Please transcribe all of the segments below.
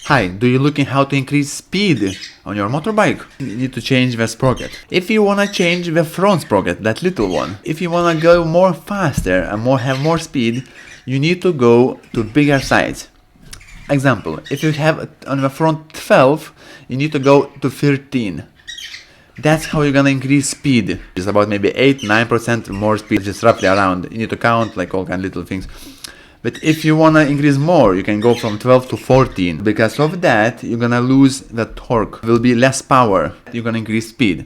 Hi, do you looking how to increase speed on your motorbike? You need to change the sprocket. If you wanna change the front sprocket, that little one, if you wanna go more faster and have more speed, you need to go to bigger size. Example, if you have on the front 12, you need to go to 13. That's how you're gonna increase speed. It's about maybe 8-9% more speed, just roughly around. You need to count like all kind of little things. But if you wanna increase more, you can go from 12 to 14. Because of that, you're gonna lose the torque. Will be less power. You're gonna increase speed.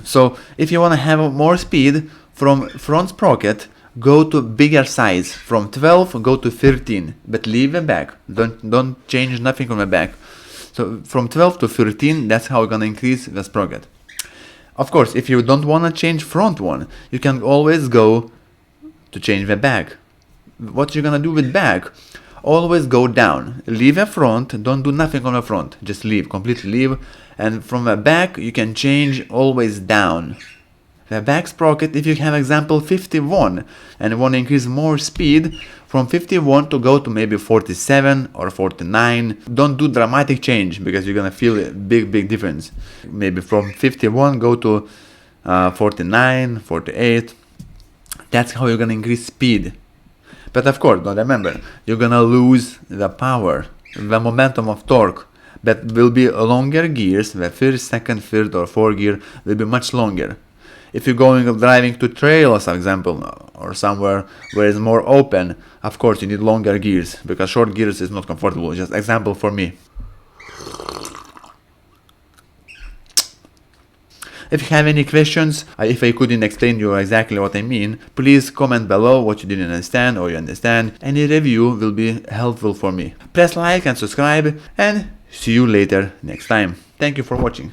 So if you wanna have more speed from front sprocket, go to bigger size. From 12, go to 13. But leave the back. Don't change nothing on the back. So from 12 to 13, that's how you're gonna increase the sprocket. Of course, if you don't wanna change front one, you can always go to change the back. What you're gonna do with back, always go down. Leave a front, don't do nothing on the front. Just leave, completely leave. And from the back, you can change always down. The back sprocket, if you have example 51 and you want to increase more speed, from 51 to go to maybe 47 or 49. Don't do dramatic change because you're gonna feel a big difference. Maybe from 51 go to 49, 48. That's how you're gonna increase speed. But of course, don't remember, you're gonna lose the power, the momentum of torque. But will be longer gears, the first, second, third or fourth gear will be much longer. If you're driving to trails, for example, or somewhere where it's more open, of course you need longer gears, because short gears is not comfortable. Just example for me. If you have any questions, if I couldn't explain you exactly what I mean, please comment below what you didn't understand or you understand. Any review will be helpful for me. Press like and subscribe, and see you later next time. Thank you for watching.